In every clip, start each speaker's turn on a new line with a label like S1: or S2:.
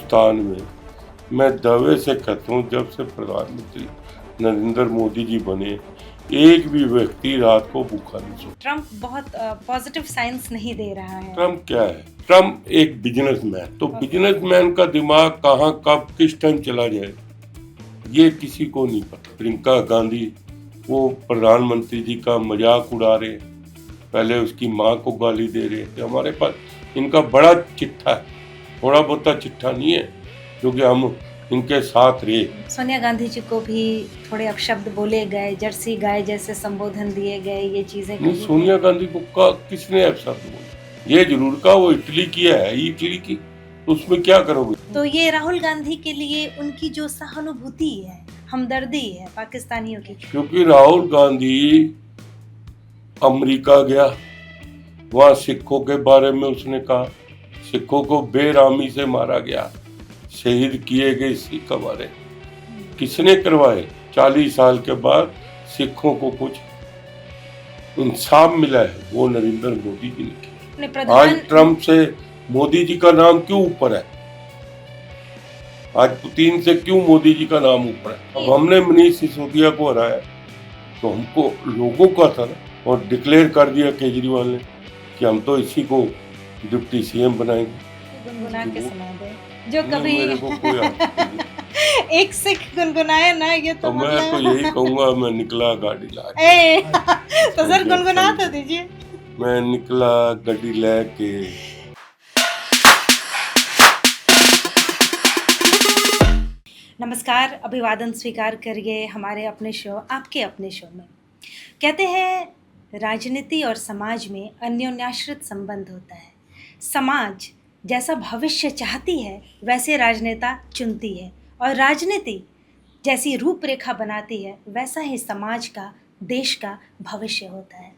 S1: हिंदुस्तान में मैं दावे से कहता हूँ, जब से प्रधानमंत्री नरेंद्र मोदी जी बने, एक भी व्यक्ति रात को भूखा नहीं सोता।
S2: ट्रम्प बहुत पॉजिटिव साइंस नहीं दे रहा है।
S1: ट्रम्प क्या है? ट्रम्प एक बिजनेसमैन। तो बिजनेसमैन का दिमाग कहाँ कब किस टाइम चला जाए ये किसी को नहीं पता। प्रियंका गांधी वो प्रधानमंत्री जी का मजाक उड़ा रहे, पहले उसकी माँ को गाली दे रहे थे। हमारे पास इनका बड़ा चिट्ठा है, थोड़ा बहुत चिट्ठा नहीं है, क्योंकि हम इनके साथ रहे।
S2: सोनिया गांधी जी को भी थोड़े अपशब्द बोले गए, जर्सी गाय जैसे संबोधन दिए गए, ये चीजें
S1: नहीं, सोनिया गांधी को किसने अपशब्द बोला? ये जरूर का वो इटली की है, इटली की, तो उसमें क्या करोगे?
S2: तो ये राहुल गांधी के लिए उनकी जो सहानुभूति है, हमदर्दी है पाकिस्तानियों की,
S1: क्योंकि राहुल गांधी अमेरिका गया, वहाँ सिखों के बारे में उसने कहा, सिखों को बेरहमी से मारा गया, शहीद किए गए सिख हमारे, किसने करवाए? 40 साल के बाद सिखों को कुछ इंसाफ मिला है, वो नरेंद्र मोदी जी ने किया। आज ट्रम्प से मोदी जी का नाम क्यों ऊपर है? आज पुतिन से क्यों मोदी जी का नाम ऊपर है? अब हमने मनीष सिसोदिया को हराया तो हमको लोगों का था ना, और डिक्लेयर कर दिया केजरीवाल ने कि हम तो इसी को डिप्टी सीएम बनाएंगे।
S2: गुनगुना के सुना दे जो कभी
S1: मेरे को कोई
S2: एक सिख गुनगुनाया ना, ये तो
S1: मैं तो यही कहूँगा, मैं निकला गाड़ी ला
S2: तो सर गुनगुना तो दीजिए।
S1: मैं निकला गाड़ी लेके।
S2: नमस्कार, अभिवादन स्वीकार करिए हमारे अपने शो, आपके अपने शो में। कहते हैं राजनीति और समाज में अन्योन्याश्रित संबंध होता है। समाज जैसा भविष्य चाहती है वैसे राजनेता चुनती है, और राजनीति जैसी रूपरेखा बनाती है वैसा ही समाज का, देश का भविष्य होता है।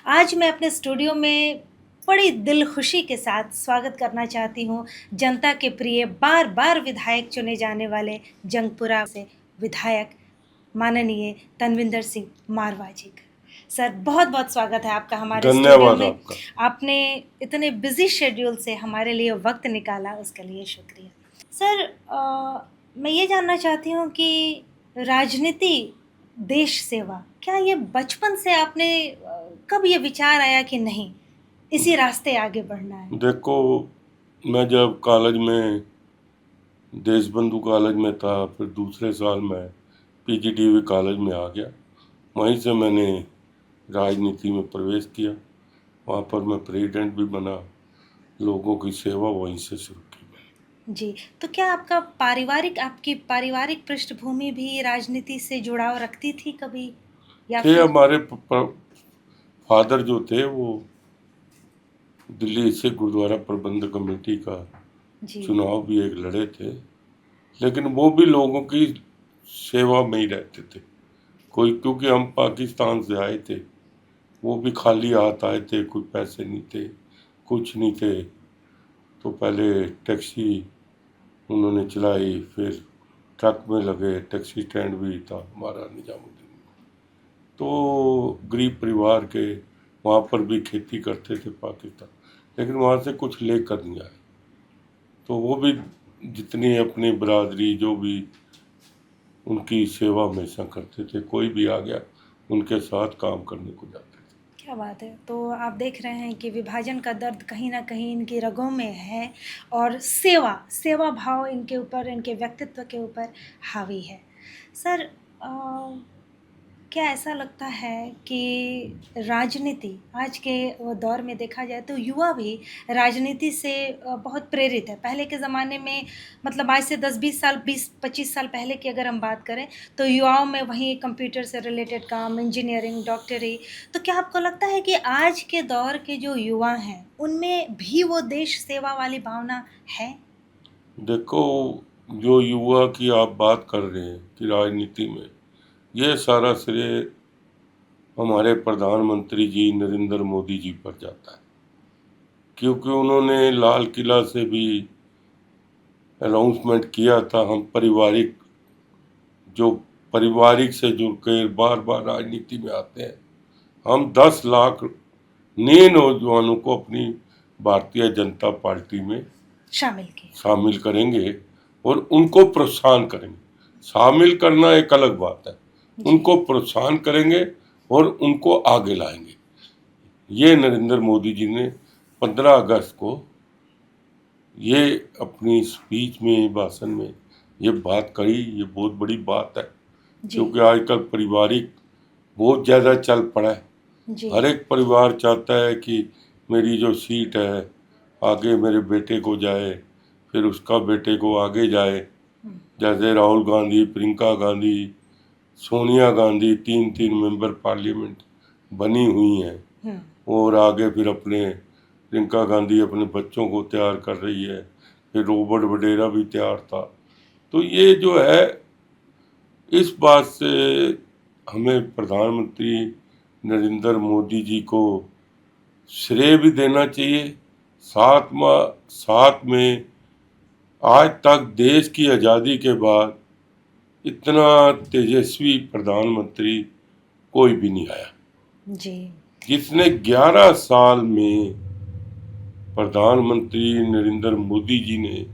S2: आज मैं अपने स्टूडियो में बड़ी दिल खुशी के साथ स्वागत करना चाहती हूँ जनता के प्रिय, बार बार विधायक चुने जाने वाले जंगपुरा से विधायक माननीय तनविंदर सिंह मारवा जी का। सर, बहुत बहुत स्वागत है आपका हमारे स्टूडियो में। आपने इतने बिजी शेड्यूल से हमारे लिए वक्त निकाला, उसके लिए शुक्रिया। सर, मैं ये जानना चाहती हूँ कि राजनीति, देश सेवा, क्या ये बचपन से आपने कब ये विचार आया कि नहीं इसी रास्ते आगे बढ़ना है?
S1: देखो, मैं जब कॉलेज में, देशबंधु कॉलेज में था, फिर दूसरे साल में पीजीडीवी कॉलेज में आ गया, वहीं से मैंने राजनीति में प्रवेश किया। वहाँ पर मैं प्रेसिडेंट भी बना, लोगों की सेवा वहीं से शुरू की मैंने।
S2: जी, तो क्या आपकी पारिवारिक पृष्ठभूमि भी राजनीति से जुड़ाव रखती थी कभी, या
S1: थे?
S2: फिर
S1: हमारे फादर जो थे वो दिल्ली से गुरुद्वारा प्रबंध कमेटी का चुनाव भी एक लड़े थे, लेकिन वो भी लोगों की सेवा में ही रहते थे। कोई, क्योंकि हम पाकिस्तान से आए थे, वो भी खाली हाथ आए थे, कोई पैसे नहीं थे, कुछ नहीं थे। तो पहले टैक्सी उन्होंने चलाई, फिर ट्रक में लगे, टैक्सी स्टैंड भी था हमारा निजामुद्दीन। तो गरीब परिवार के, वहाँ पर भी खेती करते थे पाकिस्तान, लेकिन वहाँ से कुछ लेकर नहीं आए। तो वो भी जितनी अपनी बरादरी जो भी उनकी सेवा हमेशा करते थे, कोई भी आ गया उनके साथ काम करने को जाते थे।
S2: क्या बात है। तो आप देख रहे हैं कि विभाजन का दर्द कहीं ना कहीं इनकी रगों में है, और सेवा भाव इनके ऊपर, इनके व्यक्तित्व के ऊपर हावी है। सर, क्या ऐसा लगता है कि राजनीति आज के दौर में देखा जाए तो युवा भी राजनीति से बहुत प्रेरित है? पहले के ज़माने में, मतलब आज से 10-20 साल, 20-25 साल पहले की अगर हम बात करें तो युवाओं में वहीं कंप्यूटर से रिलेटेड काम, इंजीनियरिंग, डॉक्टरी। तो क्या आपको लगता है कि आज के दौर के जो युवा हैं उनमें भी वो देश सेवा वाली भावना है?
S1: देखो, जो युवा की आप बात कर रहे हैं कि राजनीति में, ये सारा श्रेय हमारे प्रधानमंत्री जी नरेंद्र मोदी जी पर जाता है, क्योंकि उन्होंने लाल किला से भी अनाउंसमेंट किया था, हम पारिवारिक से जुड़ कर बार बार राजनीति में आते हैं, हम 10 लाख नए नौजवानों को अपनी भारतीय जनता पार्टी में शामिल करेंगे। और उनको प्रोत्साहन करेंगे। शामिल करना एक अलग बात है, उनको प्रोत्साहन करेंगे और उनको आगे लाएंगे। ये नरेंद्र मोदी जी ने 15 अगस्त को ये अपनी स्पीच में, भाषण में ये बात कही। ये बहुत बड़ी बात है, क्योंकि आजकल पारिवारिक बहुत ज़्यादा चल पड़ा है। हर एक परिवार चाहता है कि मेरी जो सीट है आगे मेरे बेटे को जाए, फिर उसका बेटे को आगे जाए। जैसे राहुल गांधी, प्रियंका गांधी, सोनिया गांधी 3 मेंबर पार्लियामेंट बनी हुई हैं, और आगे फिर अपने प्रियंका गांधी अपने बच्चों को तैयार कर रही है, फिर रॉबर्ट वडेरा भी तैयार था। तो ये जो है, इस बात से हमें प्रधानमंत्री नरेंद्र मोदी जी को श्रेय भी देना चाहिए। साथ में आज तक देश की आज़ादी के बाद इतना तेजस्वी प्रधानमंत्री कोई भी नहीं आया
S2: जी,
S1: जिसने 11 साल में, प्रधानमंत्री नरेंद्र मोदी जी ने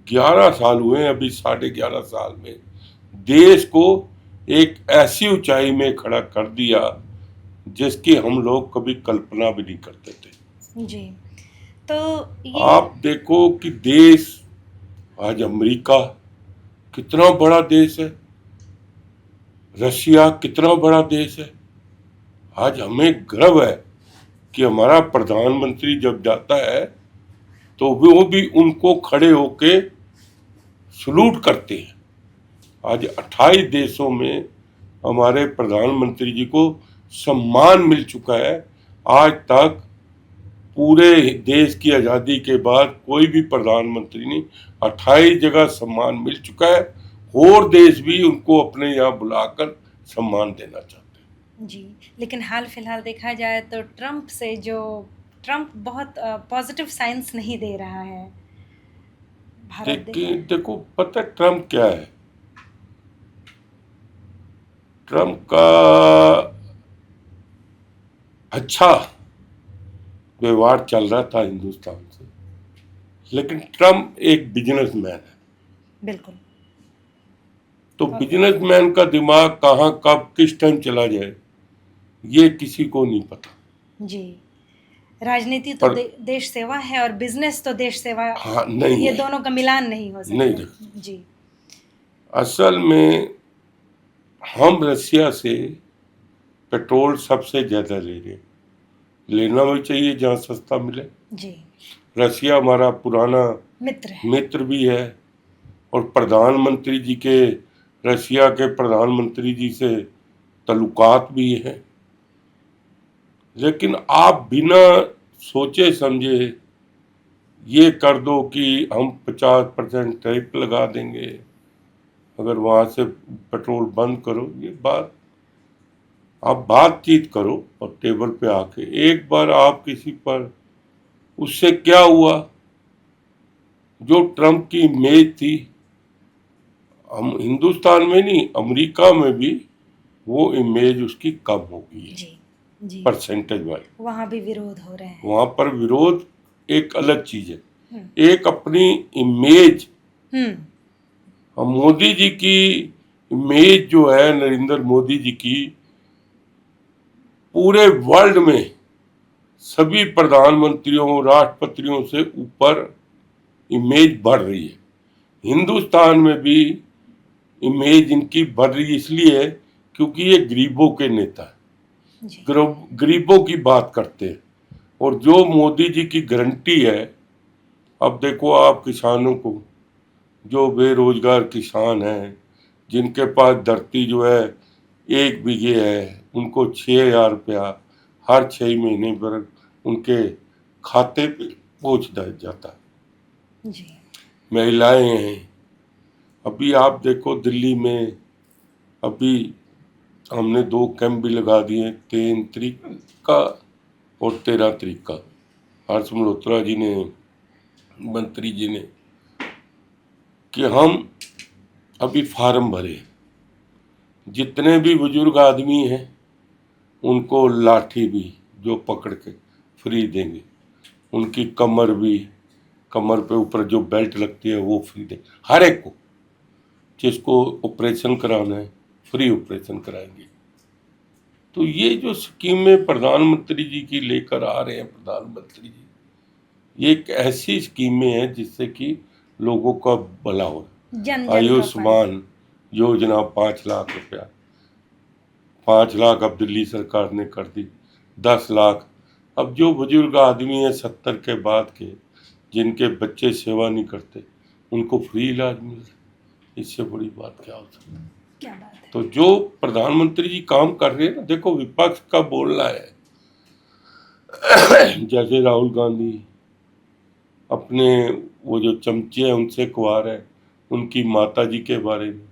S1: 11 साल हुए, अभी 11.5 साल में देश को एक ऐसी ऊंचाई में खड़ा कर दिया जिसकी हम लोग कभी कल्पना भी नहीं करते थे।
S2: जी। तो ये
S1: आप देखो कि देश आज, अमेरिका कितना बड़ा देश है, रशिया कितना बड़ा देश है। आज हमें गर्व है कि हमारा प्रधानमंत्री जब जाता है तो वो भी उनको खड़े होके सलूट करते हैं। आज 28 देशों में हमारे प्रधानमंत्री जी को सम्मान मिल चुका है। आज तक पूरे देश की आज़ादी के बाद कोई भी प्रधानमंत्री नहीं, 28 जगह सम्मान मिल चुका है, और देश भी उनको अपने यहाँ बुलाकर सम्मान देना चाहते हैं।
S2: जी, लेकिन हाल फिलहाल देखा जाए तो ट्रम्प बहुत पॉजिटिव साइंस नहीं दे रहा है भारत
S1: देखो, पता ट्रम्प क्या है? ट्रम्प का अच्छा व्यवहार चल रहा था हिंदुस्तान से, लेकिन ट्रम्प एक बिजनेसमैन है।
S2: बिल्कुल।
S1: तो बिजनेसमैन का दिमाग कहाँ कब किस टाइम चला जाए ये किसी को नहीं पता।
S2: जी, राजनीति तो देश सेवा है और बिजनेस तो देश सेवा,
S1: हाँ, नहीं,
S2: ये दोनों का मिलान नहीं हो सकता।
S1: नहीं
S2: जी,
S1: असल में हम रसिया से पेट्रोल सबसे ज्यादा ले रहे, लेना भी चाहिए जहाँ सस्ता मिले।
S2: जी,
S1: रसिया हमारा पुराना मित्र भी है, और प्रधानमंत्री जी के, रसिया के प्रधानमंत्री जी से तल्लुकात भी है। लेकिन आप बिना सोचे समझे ये कर दो कि हम 50% टैरिफ लगा देंगे अगर वहाँ से पेट्रोल बंद करो, ये बात, आप बातचीत करो और टेबल पे आके एक बार आप किसी पर, उससे क्या हुआ, जो ट्रम्प की इमेज थी, हम हिंदुस्तान में नहीं, अमेरिका में भी वो इमेज उसकी कम हो गई है।
S2: जी,
S1: परसेंटेज वाइज
S2: वहाँ भी विरोध हो रहे हैं।
S1: वहाँ पर विरोध एक अलग चीज है, एक अपनी इमेज, मोदी जी की इमेज जो है, नरेंद्र मोदी जी की पूरे वर्ल्ड में सभी प्रधानमंत्रियों, राष्ट्रपतियों से ऊपर इमेज बढ़ रही है। हिंदुस्तान में भी इमेज इनकी बढ़ रही है, इसलिए क्योंकि ये गरीबों के नेता है, गरीबों की बात करते हैं। और जो मोदी जी की गारंटी है, अब देखो आप किसानों को, जो बेरोजगार किसान हैं, जिनके पास धरती जो है 1 बीघे है, उनको 6,000 रुपया हर 6 महीने पर उनके खाते पे पहुँच जाता।
S2: जी,
S1: महिलाएं हैं, अभी आप देखो दिल्ली में अभी हमने 2 कैंप भी लगा दिए, 3 तारीख का और 13 तारीख का। हर्ष मल्होत्रा जी ने, मंत्री जी ने, कि हम अभी फार्म भरे, जितने भी बुजुर्ग आदमी हैं उनको लाठी भी जो पकड़ के फ्री देंगे, उनकी कमर भी कमर पे ऊपर जो बेल्ट लगती है वो फ्री दे, हर एक को। जिसको ऑपरेशन कराना है फ्री ऑपरेशन कराएंगे। तो ये जो स्कीमें प्रधानमंत्री जी की लेकर आ रहे हैं प्रधानमंत्री जी, ये एक ऐसी स्कीमें हैं जिससे कि लोगों का भला हो।
S2: जन जन का
S1: आयुष्मान योजना 5 लाख रुपया, 5 लाख अब दिल्ली सरकार ने कर दी, 10 लाख। अब जो बुजुर्ग आदमी हैं 70 के बाद के, जिनके बच्चे सेवा नहीं करते, उनको फ्री इलाज मिल रहा है। इससे बड़ी बात क्या हो सकती है?
S2: क्या बात है।
S1: तो जो प्रधानमंत्री जी काम कर रहे हैं ना, देखो विपक्ष का बोलना है जैसे राहुल गांधी अपने वो जो चमचे हैं उनसे कुआर है, उनकी माता जी के बारे में,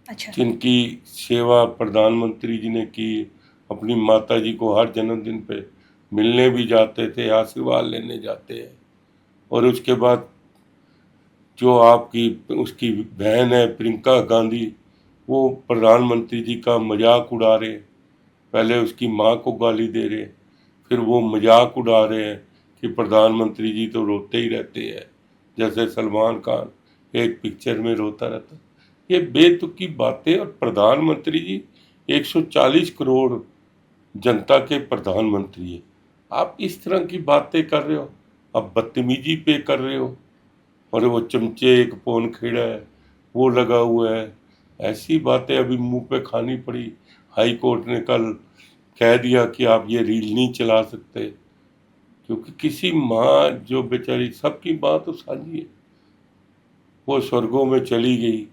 S2: अच्छा,
S1: जिनकी सेवा प्रधानमंत्री जी ने की, अपनी माता जी को हर जन्मदिन पे मिलने भी जाते थे, आशीर्वाद लेने जाते हैं। और उसके बाद जो आपकी उसकी बहन है प्रियंका गांधी, वो प्रधानमंत्री जी का मजाक उड़ा रहे, पहले उसकी माँ को गाली दे रहे, फिर वो मजाक उड़ा रहे हैं कि प्रधानमंत्री जी तो रोते ही रहते हैं, जैसे सलमान खान एक पिक्चर में रोता रहता। ये बेतुकी बातें। और प्रधानमंत्री जी 140 करोड़ जनता के प्रधानमंत्री है, आप इस तरह की बातें कर रहे हो, आप बदतमीजी पे कर रहे हो। और वो चमचे एक पौन खेड़ा है वो लगा हुआ है, ऐसी बातें अभी मुंह पे खानी पड़ी। हाई कोर्ट ने कल कह दिया कि आप ये रील नहीं चला सकते, क्योंकि किसी माँ जो बेचारी, सबकी माँ तो साझी है, वो स्वर्गों में चली गई,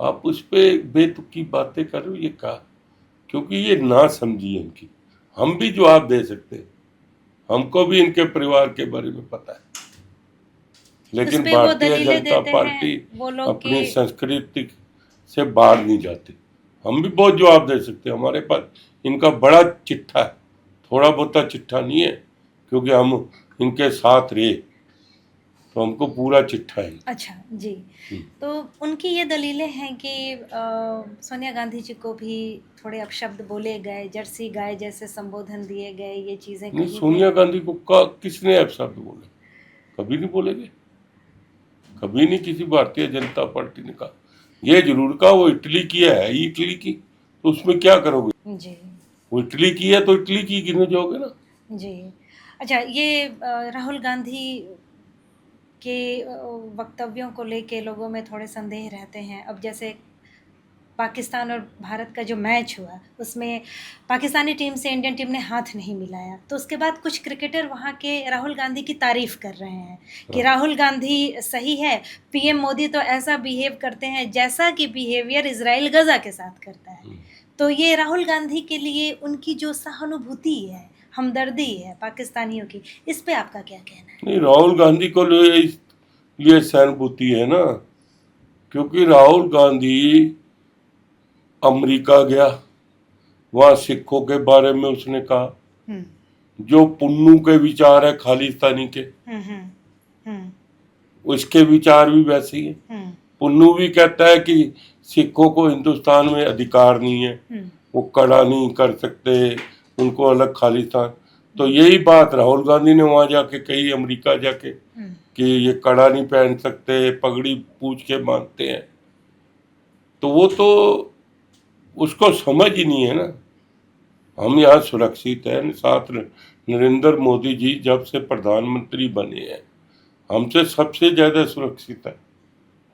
S1: आप उस पर बेतुकी बातें कर रहे हो, ये क्या? क्योंकि ये ना समझी है इनकी। हम भी जवाब दे सकते हैं, हमको भी इनके परिवार के बारे में पता है, लेकिन भारतीय जनता पार्टी अपनी संस्कृति से बाहर नहीं जाती। हम भी बहुत जवाब दे सकते हैं, हमारे पास इनका बड़ा चिट्ठा है, थोड़ा बहुता चिट्ठा नहीं है, क्योंकि हम इनके साथ रहे तो हमको पूरा चिट्ठा है।
S2: अच्छा जी, तो उनकी ये दलीलें हैं कि सोनिया गांधी जी को भी थोड़े अपशब्द बोले गए, जर्सी गाय जैसे संबोधन दिए गए, ये चीज़ें
S1: नहीं,
S2: कही
S1: सोनिया गांधी को किसने अपशब्द बोले? कभी नहीं बोलेगे, कभी नहीं किसी भारतीय जनता पार्टी ने कहा। ये जरूर कहा वो इटली की है ही इटली की, तो उसमें क्या करोगे
S2: जी।
S1: वो इटली की है तो इटली की गिने जाओगे ना
S2: जी। अच्छा, ये राहुल गांधी के वक्तव्यों को लेके लोगों में थोड़े संदेह रहते हैं। अब जैसे पाकिस्तान और भारत का जो मैच हुआ, उसमें पाकिस्तानी टीम से इंडियन टीम ने हाथ नहीं मिलाया, तो उसके बाद कुछ क्रिकेटर वहाँ के राहुल गांधी की तारीफ़ कर रहे हैं कि राहुल गांधी सही है, पीएम मोदी तो ऐसा बिहेव करते हैं जैसा कि बिहेवियर इजराइल गजा के साथ करता है। तो ये राहुल गांधी के लिए उनकी जो सहानुभूति है, हमदर्दी है पाकिस्तानियों की, इस पे आपका क्या कहना है?
S1: नहीं, राहुल गांधी को लिए सहानुभूति है ना, क्योंकि राहुल गांधी अमेरिका गया, वहाँ सिखों के बारे में उसने कहा, जो पुन्नू के विचार है खालिस्तानी के, उसके विचार भी वैसे ही है। पुन्नू भी कहता है कि सिखों को हिंदुस्तान में अधिकार नहीं है, वो कड़ा नहीं कर सकते, उनको अलग खालिस्तान। तो यही बात राहुल गांधी ने वहां जाके कही, अमेरिका जाके, कि ये कड़ा नहीं पहन सकते, पगड़ी पूछ के बांधते हैं। तो वो तो उसको समझ ही नहीं है ना। हम यहाँ सुरक्षित हैं, साथ नरेंद्र मोदी जी जब से प्रधानमंत्री बने हैं हमसे सबसे ज़्यादा सुरक्षित है।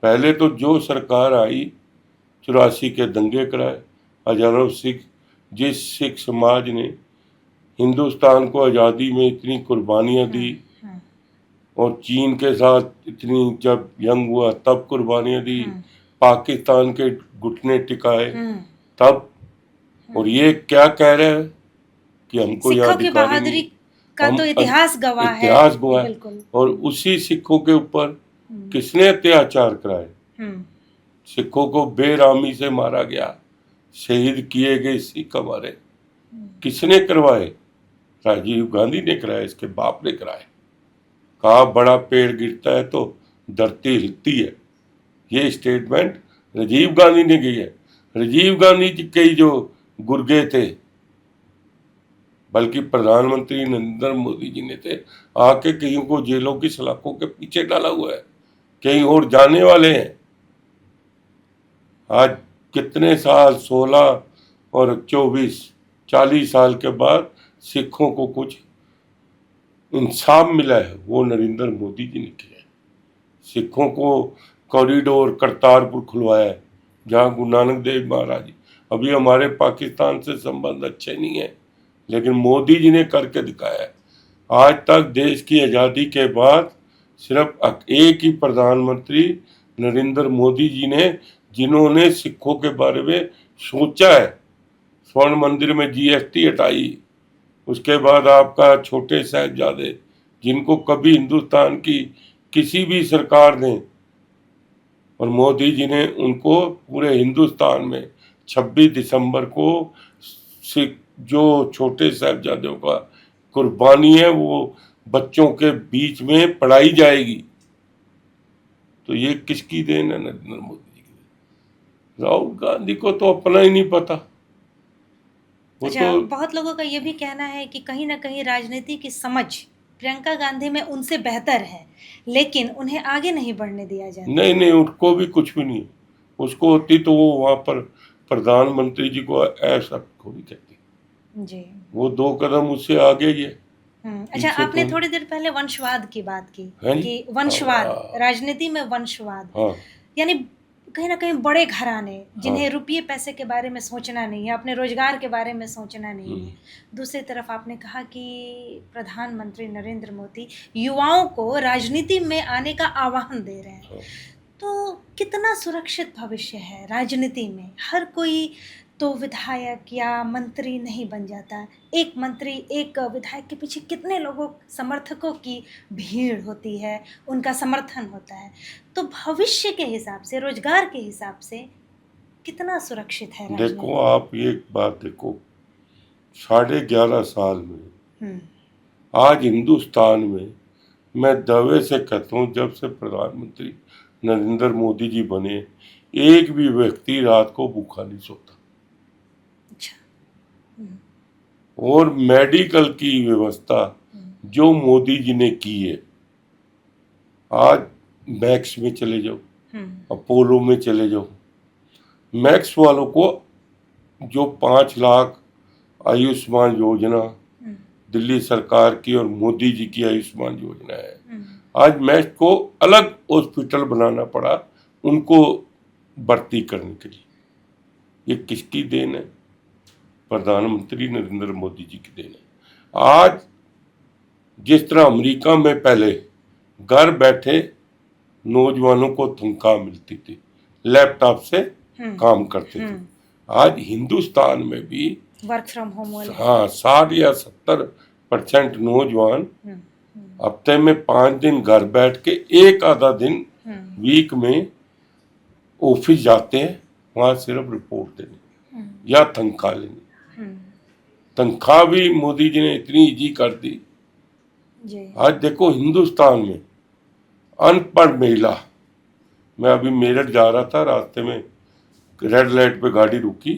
S1: पहले तो जो सरकार आई 84 के दंगे कराए, हजारों सिख, जिस सिख समाज ने हिंदुस्तान को आज़ादी में इतनी कुर्बानियाँ दी, और चीन के साथ इतनी जब जंग हुआ तब कुर्बानियाँ दी, पाकिस्तान के घुटने टिकाए तब, और ये क्या कह रहे हैं कि हमको यहाँ अधिकारी नहीं,
S2: का तो इतिहास गवाह है,
S1: इतिहास गवाह है। और उसी सिखों के ऊपर किसने अत्याचार कराए? सिखों को बेरामी से मारा गया, शहीद किए गए सिख हमारे, किसने करवाए? राजीव गांधी ने कराए, इसके बाप ने कराए। कहा बड़ा पेड़ गिरता है तो धरती हिलती है, ये स्टेटमेंट राजीव गांधी ने की है। राजीव गांधी के जो गुर्गे थे बल्कि प्रधानमंत्री नरेंद्र मोदी जी ने थे आके कईयों को जेलों की सलाखों के पीछे डाला हुआ है, कहीं और जाने वाले हैं। आज कितने साल, 16 और 24, 40 साल के बाद सिखों को कुछ इंसाफ मिला है, वो नरेंद्र मोदी जी ने किया है। सिखों को कॉरिडोर करतारपुर खुलवाया है, जहाँ गुरु नानक देव महाराज जी, अभी हमारे पाकिस्तान से संबंध अच्छे नहीं है, लेकिन मोदी जी ने करके दिखाया है। आज तक देश की आज़ादी के बाद सिर्फ एक ही प्रधानमंत्री नरेंद्र मोदी जी ने, जिन्होंने सिखों के बारे में सोचा है। स्वर्ण मंदिर में जीएसटी हटाई, उसके बाद आपका छोटे साहिबजादे, जिनको कभी हिंदुस्तान की किसी भी सरकार ने, और मोदी जी ने उनको पूरे हिंदुस्तान में 26 दिसंबर को सिख जो छोटे साहिबजादों का कुर्बानी है वो बच्चों के बीच में पढ़ाई जाएगी। तो ये किसकी देन है? नरेंद्र मोदी जी की देन। राहुल गांधी को तो अपना ही नहीं पता। वो
S2: अच्छा,
S1: तो
S2: बहुत लोगों का ये भी कहना है कि कहीं ना कहीं राजनीति की समझ प्रियंका गांधी में उनसे बेहतर है, लेकिन उन्हें आगे नहीं बढ़ने दिया जाता।
S1: नहीं नहीं, उनको भी कुछ भी नहीं। उसको होती तो वो वहां पर प्रधानमंत्री जी को ऐसा थोड़ी कहती।
S2: जी।
S1: वो 2 कदम उससे आगे ही है।
S2: अच्छा,
S1: पीछे
S2: आपने
S1: तो
S2: थोड़ी देर पहले वंशवाद की बात की
S1: है नहीं।
S2: कि वंशवाद,
S1: हाँ
S2: राजनीति में वंशवाद,
S1: हाँ
S2: यानी कहीं ना कहीं बड़े घराने जिन्हें
S1: हाँ।
S2: रुपये पैसे के बारे में सोचना नहीं है, अपने रोजगार के बारे में सोचना नहीं
S1: हम्म,
S2: है। दूसरी तरफ आपने कहा कि प्रधानमंत्री नरेंद्र मोदी युवाओं को राजनीति में आने का आह्वान दे रहे हैं।
S1: हाँ।
S2: तो कितना सुरक्षित भविष्य है राजनीति में? हर कोई तो विधायक या मंत्री नहीं बन जाता। एक मंत्री, एक विधायक के पीछे कितने लोगों, समर्थकों की भीड़ होती है, उनका समर्थन होता है। तो भविष्य के हिसाब से, रोजगार के हिसाब से कितना सुरक्षित है
S1: देखो,
S2: राजनीति?
S1: आप एक बात देखो, 11.5 साल में
S2: हम्म।
S1: आज हिंदुस्तान में, मैं दावे से कहता हूँ, जब से प्रधानमंत्री नरेंद्र मोदी जी बने, एक भी व्यक्ति रात को भूखा नहीं सोता।
S2: अच्छा। हम्म।
S1: और मेडिकल की व्यवस्था जो मोदी जी ने की है, आज मैक्स में चले जाओ, अपोलो में चले जाओ, मैक्स वालों को जो 5 लाख आयुष्मान योजना दिल्ली सरकार की और मोदी जी की आयुष्मान योजना है, आज मैक्स को अलग हॉस्पिटल बनाना पड़ा उनको भर्ती करने के लिए। ये किसकी देन है? प्रधानमंत्री नरेंद्र मोदी जी की देन है। आज जिस तरह अमेरिका में पहले घर बैठे नौजवानों को तनख्वाह मिलती थी, लैपटॉप से काम करते थे, आज हिंदुस्तान में भी
S2: वर्क फ्रॉम होम,
S1: हाँ, 60 या 70% नौजवान हफ्ते में 5 दिन घर बैठ के एक आधा दिन वीक में ऑफिस जाते हैं, वहां सिर्फ रिपोर्ट देनी या तनख्वाह लेनी। तनख्वाह भी मोदी जी ने इतनी इजी कर दी। आज देखो हिंदुस्तान में अनपढ़ महिला, मैं अभी मेरठ जा रहा था, रास्ते में रेड लाइट पे गाड़ी रुकी,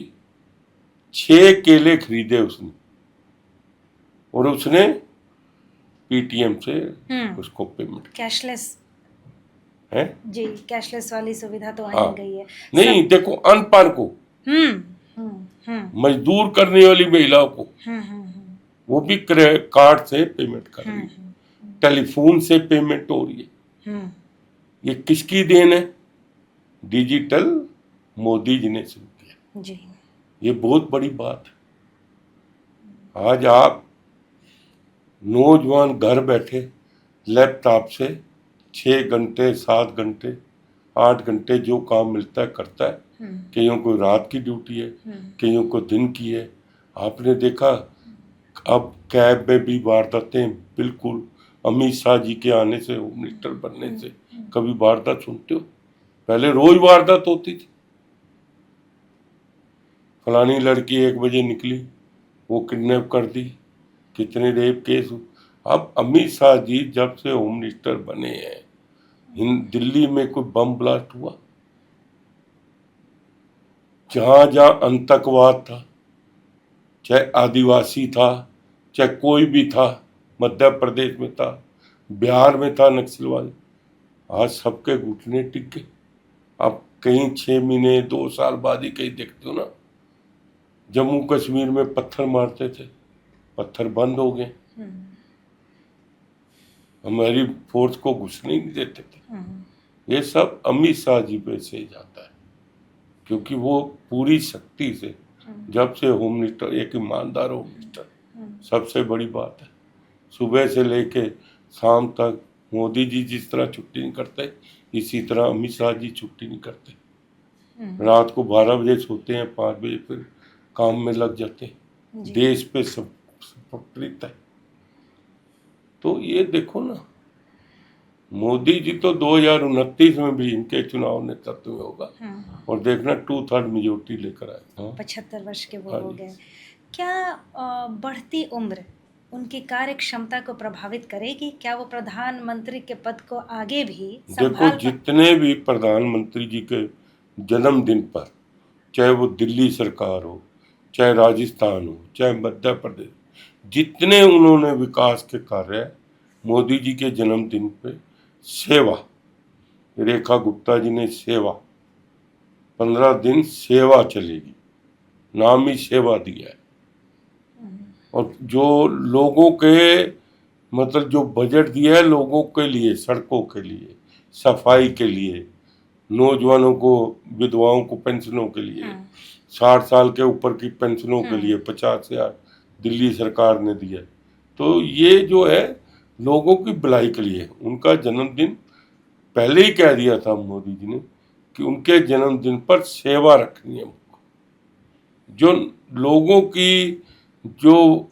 S1: 6 केले खरीदे उसने, और उसने पेटीएम से उसको पेमेंट,
S2: कैशलेस
S1: है
S2: जी, कैशलेस वाली सुविधा तो
S1: हाँ।
S2: आ गई है।
S1: नहीं, देखो अनपढ़ को, मजदूर करने वाली महिलाओं को, वो भी कार्ड से पेमेंट कर रही है, टेलीफोन से पेमेंट हो रही है। ये किसकी देन है? डिजिटल मोदी जी ने शुरू किया
S2: जी।
S1: ये बहुत बड़ी बात है। आज आप नौजवान घर बैठे लैपटॉप से 6 घंटे, 7 घंटे, 8 घंटे जो काम मिलता है करता है। कईयों को रात की ड्यूटी है, कईयों को दिन की है। आपने देखा अब कैब में भी वारदातें, बिल्कुल अमित शाह जी के आने से, होम मिनिस्टर बनने से कभी वारदात सुनते हो? पहले रोज वारदात होती थी। फलानी लड़की 1 बजे निकली, वो किडनैप कर दी, कितने रेप केस। अब अमित शाह जी जब से होम मिनिस्टर बने हैं, दिल्ली में कोई बम ब्लास्ट हुआ? जहां जहां आतंकवाद था, चाहे आदिवासी था, चाहे कोई भी था, मध्य प्रदेश में था, बिहार में था नक्सलवादी, आज सबके घुटने टिक गए। आप कहीं 6 महीने 2 साल बाद ही कहीं देखते हो ना, जम्मू कश्मीर में पत्थर मारते थे, पत्थर बंद हो गए, हमारी फोर्स को घुसने नहीं देते थे। ये सब अमित शाह जी पे से जाता है, क्योंकि वो पूरी शक्ति से, जब से होम मिनिस्टर, एक ईमानदार होम मिनिस्टर, सबसे बड़ी बात है, सुबह से लेके शाम तक मोदी जी जिस तरह छुट्टी नहीं करते, इसी तरह अमित शाह जी छुट्टी नहीं करते। रात को 12 बजे सोते हैं, 5 बजे फिर काम में लग जाते हैं। देश पे सब समर्पित है। तो ये देखो ना, मोदी जी तो 2029 में भी इनके चुनाव नेतृत्व में होगा, और देखना 2/3 मेजोरिटी लेकर आए।
S2: 75 वर्ष के वो हो गए। क्या बढ़ती उम्र उनकी कार्य क्षमता को प्रभावित करेगी? क्या वो प्रधानमंत्री के पद को आगे भी
S1: देखो, जितने भी प्रधानमंत्री जी के जन्मदिन पर, चाहे वो दिल्ली सरकार हो, चाहे राजस्थान हो, चाहे मध्य प्रदेश, जितने उन्होंने विकास के कार्य मोदी जी के जन्मदिन पे, सेवा, रेखा गुप्ता जी ने सेवा, 15 दिन सेवा चलेगी, नाम ही सेवा दिया है। और जो लोगों के मतलब जो बजट दिया है लोगों के लिए, सड़कों के लिए, सफाई के लिए, नौजवानों को, विधवाओं को पेंशनों के लिए, 60 साल के ऊपर की पेंशनों के लिए 50,000 दिल्ली सरकार ने दिया। तो ये जो है लोगों की भलाई के लिए, उनका जन्मदिन पहले ही कह दिया था मोदी जी ने कि उनके जन्मदिन पर सेवा रखनी है, जो लोगों की, जो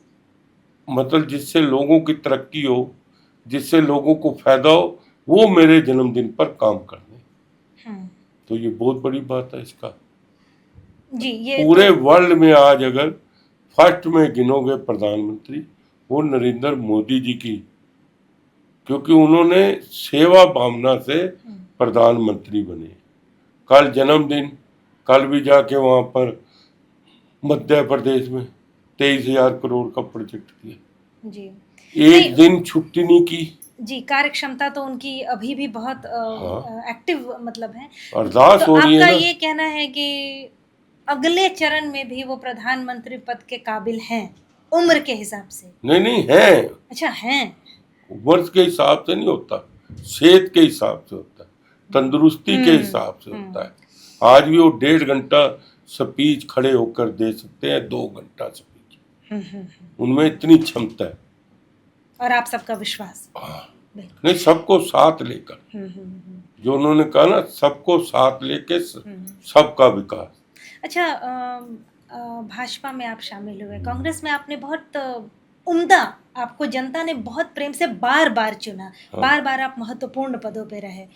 S1: मतलब जिससे लोगों की तरक्की हो, जिससे लोगों को फायदा हो, वो मेरे जन्मदिन पर काम करने। तो ये बहुत बड़ी बात है इसका जी। ये पूरे वर्ल्ड में आज अगर फर्स्ट में गिनोगे प्रधानमंत्री, वो नरेंद्र मोदी जी की, क्योंकि उन्होंने सेवा भावना से प्रधानमंत्री बने। कल जन्मदिन, कल भी जाके वहां पर मध्य प्रदेश में 23,000 करोड़ का प्रोजेक्ट किया जी। एक दिन छुट्टी नहीं की जी। कार्य क्षमता तो उनकी अभी भी बहुत एक्टिव मतलब है, अरदास हो रही है ना। आपका ये कहना है कि अगले चरण में भी वो प्रधानमंत्री पद के काबिल हैं उम्र के हिसाब से? नहीं है। अच्छा, हैं। उम्र के हिसाब से नहीं होता, सेहत के हिसाब से होता है, तंदुरुस्ती के हिसाब से होता है। आज भी वो 1.5 घंटा स्पीच खड़े होकर दे सकते हैं, 2 घंटा स्पीच, उनमें इतनी क्षमता है। और आप सबका विश्वास? नहीं, सबको साथ लेकर, जो उन्होंने कहा ना, सबको साथ लेके सबका विकास। अच्छा, भाजपा में आप शामिल हुए, कांग्रेस में आपने बहुत उम्दा, आपको जनता ने बहुत प्रेम से बार बार चुना, बार बार आप महत्वपूर्ण पदों पे रहे।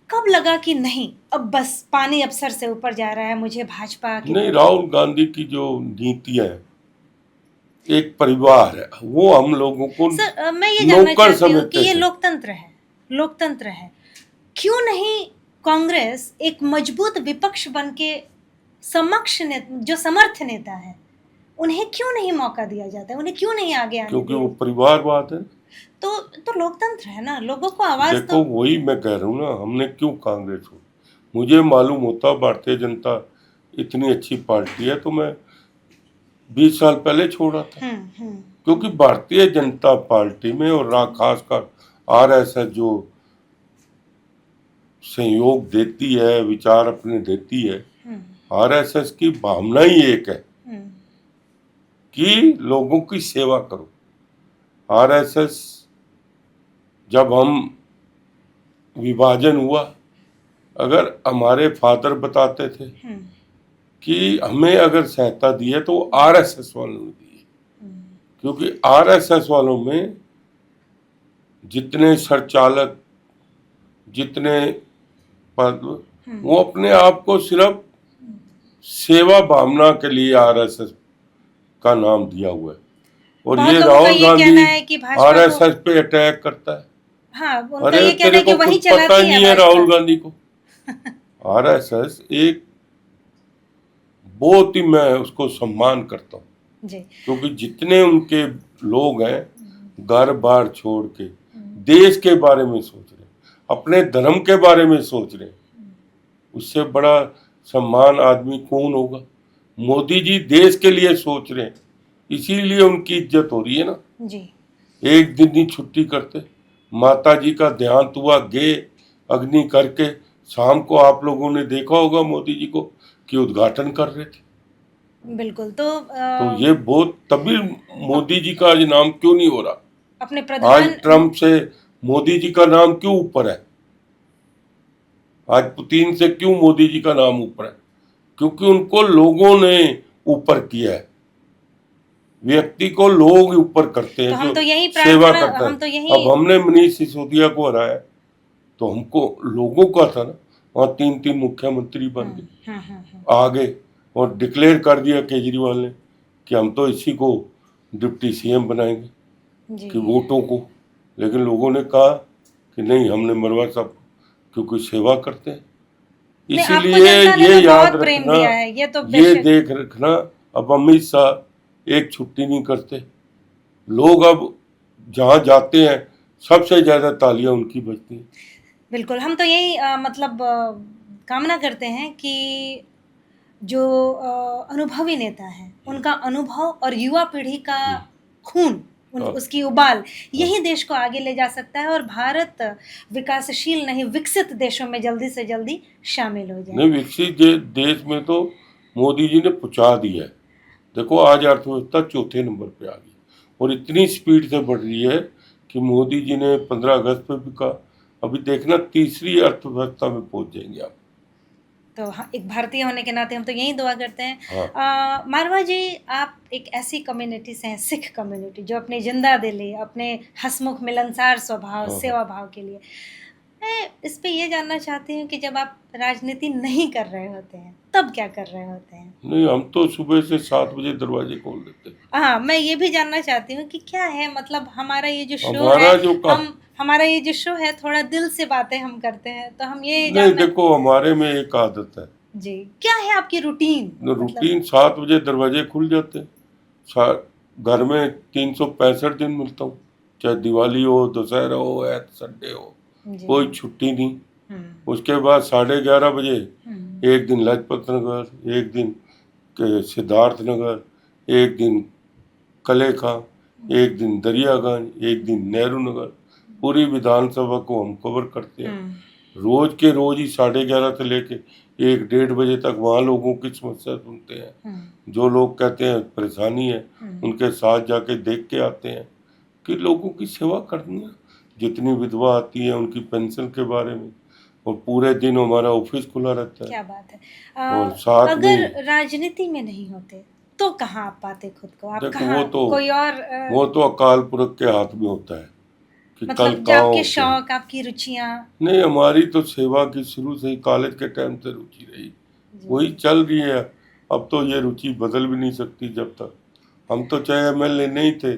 S1: कब लगा कि नहीं, अब बस पानी अब सर से ऊपर जा रहा है, मुझे भाजपा की? नहीं, राहुल गांधी की जो नीतियां है, एक परिवार है, वो हम लोगों को सर, मैं ये जानना चाहती हूँ कि ये लोकतंत्र है, लोकतंत्र है, क्यों नहीं कांग्रेस एक मजबूत विपक्ष बन के समक्ष जो समर्थ नेता है, उन्हें क्यों नहीं मौका दिया जाता है, उन्हें क्यों नहीं आगे आने? क्योंकि वो परिवारवाद है। तो लोकतंत्र है ना, लोगों को आवाज देखो तो... वही मैं कह रहा हूँ ना, हमने क्यों कांग्रेस हो, मुझे मालूम होता भारतीय जनता इतनी अच्छी पार्टी है तो मैं 20 साल पहले छोड़ा था। क्योंकि भारतीय जनता पार्टी में, और खासकर आरएसएस जो सहयोग देती है, विचार अपने देती है, आरएसएस की भावना ही एक है कि लोगों की सेवा करो। आरएसएस, जब हम विभाजन हुआ, अगर हमारे फादर बताते थे कि हमें अगर सहायता दी है तो आरएसएस वालों ने दी है, क्योंकि आरएसएस वालों में जितने संचालक, जितने पद, वो अपने आप को सिर्फ सेवा भावना के लिए आरएसएस का नाम दिया हुआ है। और ये राहुल गांधी आरएसएस पे अटैक करता है। हाँ, अरे ये तेरे को कुछ पता नहीं है राहुल गांधी को। आरएसएस एक बहुत ही, मैं उसको सम्मान करता हूँ,
S2: जी।
S1: क्योंकि जितने उनके लोग हैं घर बार छोड़ के देश के बारे में सोच रहे हैं, अपने धर्म के बारे में सोच रहे हैं, उससे बड़ा सम्मान आदमी कौन होगा। मोदी जी देश के लिए सोच रहे हैं, इसीलिए उनकी इज्जत हो रही है ना।
S2: जी।
S1: एक दिन ही छुट्टी करते। माता जी का देहांत हुआ, गे अग्नि करके शाम को आप लोगों ने देखा होगा मोदी जी को कि उद्घाटन कर रहे थे।
S2: बिल्कुल।
S1: तो ये बहुत, तभी मोदी जी का आज नाम क्यों नहीं हो रहा।
S2: अपने
S1: आज
S2: प्रधान
S1: ट्रम्प से मोदी जी का नाम क्यों ऊपर है, आज पुतिन से क्यों मोदी जी का नाम ऊपर है, क्योंकि उनको लोगों ने ऊपर किया है। व्यक्ति को लोग ऊपर करते
S2: तो
S1: हैं
S2: हम
S1: जो
S2: तो यही
S1: सेवा
S2: प्रार्थना
S1: करता है।
S2: हम तो यही
S1: अब हमने मनीष सिसोदिया को हराया तो हमको लोगों का था ना, वहाँ 3-3 मुख्यमंत्री बन गए आगे, और डिक्लेयर कर दिया केजरीवाल ने कि हम तो इसी को डिप्टी सीएम बनाएंगे
S2: जी।
S1: कि वोटों को। लेकिन लोगों ने कहा कि नहीं, हमने मरवा साहब क्योंकि सेवा करते हैं।
S2: नहीं, आपको
S1: इसीलिए
S2: जनता ने
S1: ये
S2: तो
S1: याद
S2: बहुत प्रेम
S1: रखना,
S2: दिया है, ये तो
S1: ये
S2: बेशक।
S1: देख रखना, अब अमित शाह एक छुट्टी नहीं करते। लोग अब जहाँ जाते हैं सबसे ज्यादा तालियां उनकी बजती हैं।
S2: बिल्कुल, हम तो यही मतलब कामना करते हैं कि जो अनुभवी नेता हैं, उनका अनुभव और युवा पीढ़ी का खून,
S1: हाँ,
S2: उसकी उबाल,
S1: हाँ।
S2: यही देश को आगे ले जा सकता है और भारत विकासशील नहीं, विकसित देशों में जल्दी से जल्दी शामिल हो जाए।
S1: नहीं, विकसित देश में तो मोदी जी ने पहुंचा दिया है। देखो आज अर्थव्यवस्था चौथे नंबर पे आ गई और इतनी स्पीड से बढ़ रही है कि मोदी जी ने 15 अगस्त पे भी कहा, अभी देखना तीसरी अर्थव्यवस्था में पहुंच जाएंगे आप।
S2: तो हाँ, एक भारतीय होने के नाते हम तो यही दुआ करते हैं।
S1: हाँ,
S2: मारवा जी, आप एक ऐसी कम्युनिटी से हैं, सिख कम्युनिटी, जो अपनी जिंदा दिली, अपने हंसमुख मिलनसार स्वभाव,
S1: हाँ,
S2: सेवा भाव के लिए, मैं इस पे ये जानना चाहती हूँ कि जब आप राजनीति नहीं कर रहे होते हैं तब क्या कर रहे होते हैं?
S1: नहीं, हम तो सुबह से 7 बजे दरवाजे खोल देते हैं।
S2: हाँ, मैं ये भी जानना चाहती हूँ कि क्या है, मतलब हमारा ये जो शो है,
S1: हमारा जो काम,
S2: हमारा ये जो शो है, थोड़ा दिल से बातें हम करते हैं, तो हम ये
S1: नहीं
S2: जानना।
S1: देखो हमारे में एक आदत है,
S2: जी, क्या है आपकी रूटीन? मतलब
S1: रूटीन 7 बजे दरवाजे खुल जाते हैं। घर में 365 दिन मिलता हूँ, चाहे दिवाली हो, दशहरा हो, ऐत संडे हो,
S2: जी।
S1: कोई छुट्टी नहीं।
S2: हम्म,
S1: उसके बाद 11:30 बजे
S2: हम्म,
S1: एक दिन लाजपत नगर, एक दिन सिद्धार्थ नगर, एक दिन कलेखा, एक दिन दरियागंज, एक दिन नेहरू नगर, पूरी विधानसभा को हम कवर करते हैं। रोज के रोज ही 11:30 से लेके 1-1:30 बजे तक वहाँ लोगों की समस्या सुनते हैं। जो लोग कहते हैं परेशानी है, उनके साथ जाके देख के आते हैं कि लोगों की सेवा करनी है। जितनी विधवा आती है उनकी पेंशन के बारे में, और पूरे दिन हमारा ऑफिस खुला रहता है।
S2: क्या बात है।
S1: और साथ
S2: अगर
S1: में
S2: राजनीति में नहीं होते तो कहाँ आप पाते खुद को? आप
S1: देखो
S2: कहाँ, कोई और
S1: वो तो अकाल पुरख के हाथ में होता है कि कल
S2: मतलब जो
S1: कहाँ
S2: आपके
S1: होते हैं।
S2: शौक, आपकी रुचियाँ?
S1: नहीं, हमारी तो सेवा की शुरू से ही कॉलेज के टाइम से रुचि रही, वही चल रही है। अब तो ये रुचि बदल भी नहीं सकती जब तक। हम तो चाहे एमएलए नहीं थे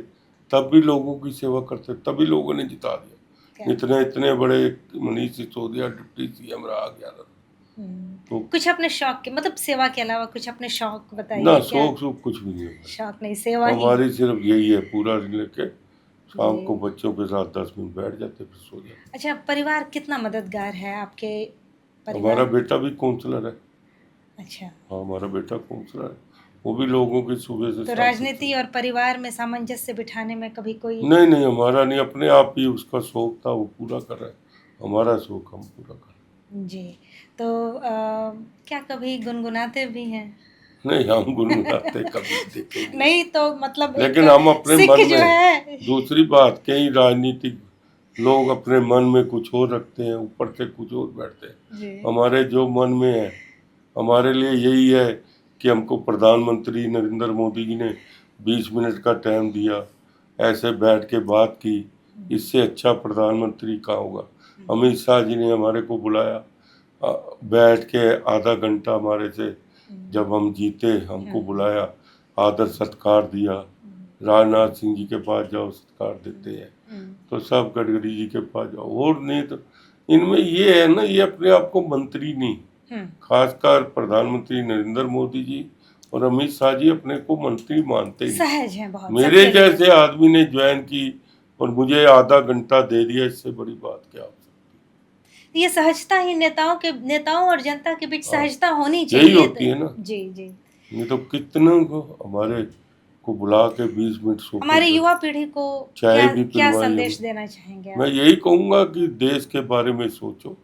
S1: तब भी लोगों की सेवा करते, तभी लोगों ने जिता दिया।
S2: क्या?
S1: इतने बड़े मनीष सिसोदिया डिप्टी सीएम रहा गया था। तो
S2: कुछ अपने शौक के, मतलब सेवा के अलावा कुछ अपने शौक बताइए।
S1: ना,
S2: क्या
S1: शौक कुछ भी नहीं है
S2: शौक? नहीं, सेवा ही।
S1: हमारी, सिर्फ यही है, पूरा लेके शाम
S2: जी।
S1: को बच्चों के साथ 10 मिनट बैठ जाते फिर सो जाते।
S2: अच्छा, परिवार कितना मददगार है आपके?
S1: हमारा
S2: परिवार।
S1: बेटा भी काउंसलर है।
S2: अच्छा,
S1: हाँ, हमारा बेटा काउंसलर है, वो भी लोगों की सुबह से
S2: तो
S1: शाम तक
S2: राजनीति और परिवार में सामंजस्य बिठाने में कभी कोई?
S1: नहीं नहीं, हमारा नहीं, अपने आप ही उसका शौक था वो पूरा कर रहा है, हमारा शौक हम पूरा कर रहे
S2: जी। तो क्या कभी गुनगुनाते भी हैं?
S1: हैं। नहीं, हम गुनगुनाते कभी देखे नहीं।
S2: नहीं, तो मतलब एक
S1: लेकिन हम अपने
S2: सिख
S1: मन
S2: जो
S1: में,
S2: है।
S1: दूसरी बात, कई राजनीतिक लोग अपने मन में कुछ और रखते हैं, ऊपर से कुछ और बैठते हैं।
S2: जी।
S1: हमारे जो मन में है, हमारे लिए यही है कि हमको प्रधानमंत्री नरेंद्र मोदी जी ने 20 मिनट का टाइम दिया, ऐसे बैठ के बात की, इससे अच्छा प्रधानमंत्री कहाँ होगा। अमित शाह जी ने हमारे को बुलाया, बैठ के आधा घंटा हमारे से, जब हम जीते हमको बुलाया, आदर सत्कार दिया। राजनाथ सिंह जी के पास जाओ, सत्कार देते हैं, तो सब गडकरी जी के पास जाओ। और नहीं तो इनमें ये है ना, ये अपने आप को मंत्री नहीं, खासकर प्रधानमंत्री नरेंद्र मोदी जी और अमित शाह जी अपने को मंत्री मानते ही नहीं।
S2: सहज है बहुत,
S1: मेरे
S2: सबके लिए।
S1: जैसे आदमी ने ज्वाइन की और मुझे आधा घंटा दे दिया, इससे बड़ी बात क्या हो सकती
S2: ये सहजता ही नेताओं और जनता के बीच
S1: है। हाँ,
S2: सहजता होनी
S1: यही
S2: चाहिए।
S1: होती है ना।
S2: जी जी।
S1: नहीं तो कितनों को हमारे को बुला के 20 मिनट सोफे
S2: हमारे
S1: पे
S2: युवा पीढ़ी को
S1: चाय
S2: क्या
S1: भी
S2: क्या
S1: पिलवाई
S2: संदेश
S1: हम।
S2: देना चाहेंगे
S1: मैं
S2: आप?
S1: यही कहूंगा कि देश के बारे में सोचो,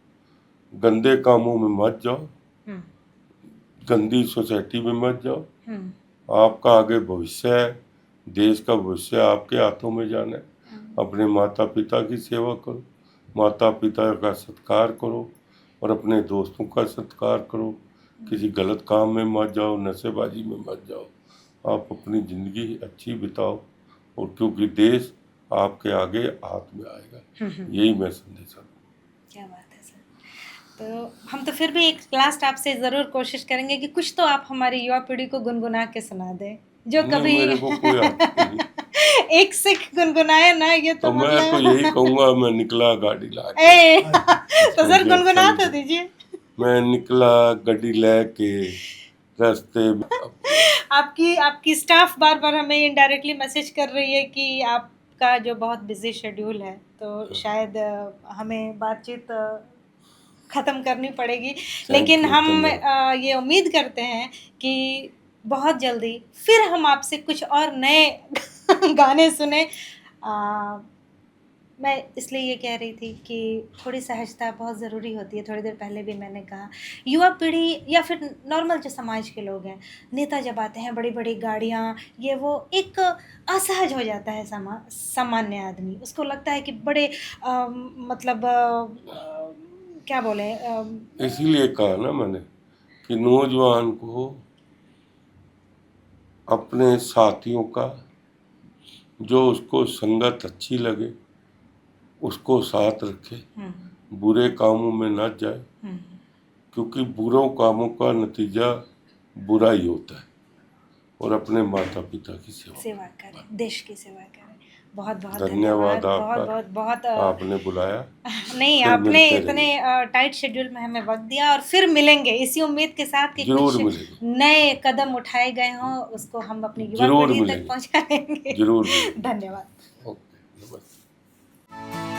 S1: गंदे कामों में मत जाओ,
S2: हम्म
S1: गंदी सोसाइटी में मत जाओ।
S2: हम्म
S1: आपका आगे भविष्य है, देश का भविष्य आपके हाथों में जाना है। अपने माता पिता की सेवा करो, माता पिता का सत्कार करो और अपने दोस्तों का सत्कार करो। किसी गलत काम में मत जाओ, नशेबाजी में मत जाओ। आप अपनी ज़िंदगी अच्छी बिताओ, और क्योंकि देश आपके आगे हाथ में आएगा। यही मैं संदेश दूँ।
S2: क्या बात है सर। तो हम तो फिर भी एक लास्ट आपसे ज़रूर कोशिश करेंगे कि कुछ तो आप हमारी युवा पीढ़ी को गुनगुना के सुना दें, जो
S1: नहीं,
S2: कभी
S1: मेरे को कोई आता नहीं।
S2: एक सिख गुनगुनाए ना, ये तो
S1: तो मैं तो यही कहूँगा, मैं निकला गाड़ी ला के।
S2: ए तो सर
S1: मुझे
S2: गुनगुना
S1: अच्छा
S2: तो
S1: नहीं
S2: दीजिए।
S1: मैं निकला गड्डी लेके रास्ते में।
S2: आपकी आपकी स्टाफ बार बार हमें इनडायरेक्टली मैसेज कर रही है कि आपका जो बहुत बिजी शेड्यूल है, तो शायद हमें बातचीत ख़त्म करनी पड़ेगी। लेकिन
S1: थैंक यू,
S2: हम
S1: धन्यवाद।
S2: ये उम्मीद करते हैं कि बहुत जल्दी फिर हम आपसे कुछ और नए गाने सुने। अ, मैं इसलिए ये कह रही थी कि थोड़ी सहजता बहुत ज़रूरी होती है। थोड़ी देर पहले भी मैंने कहा, युवा पीढ़ी या फिर नॉर्मल जो समाज के लोग हैं, नेता जब आते हैं बड़ी बड़ी गाड़ियाँ, ये वो, एक असहज हो जाता है सामान्य आदमी। उसको लगता है कि बड़े मतलब क्या बोले,
S1: इसीलिए कहा ना मैंने कि नौजवान को अपने साथियों का, जो उसको संगत अच्छी लगे उसको साथ रखे, बुरे कामों में न जाए, क्योंकि बुरे कामों का नतीजा बुरा ही होता है। और अपने माता पिता की
S2: सेवा करें, देश की सेवा करें। बहुत बहुत
S1: धन्यवाद
S2: धन्यवाद।
S1: आपका,
S2: बहुत बहुत
S1: आपने बुलाया।
S2: नहीं,
S1: फिर
S2: आपने
S1: मिलते
S2: इतने
S1: रहेंगे,
S2: टाइट शेड्यूल में हमें वक्त दिया, और फिर मिलेंगे इसी उम्मीद के साथ कि
S1: जरूर
S2: कुछ
S1: मिलेंगे,
S2: नए कदम उठाए गए हों, उसको हम अपनी युवा
S1: जरूर
S2: पीढ़ी तक
S1: मिलेंगे,
S2: पहुंचाएंगे।
S1: जरूर मिलेंगे।
S2: धन्यवाद।
S1: ओके, नमस्ते।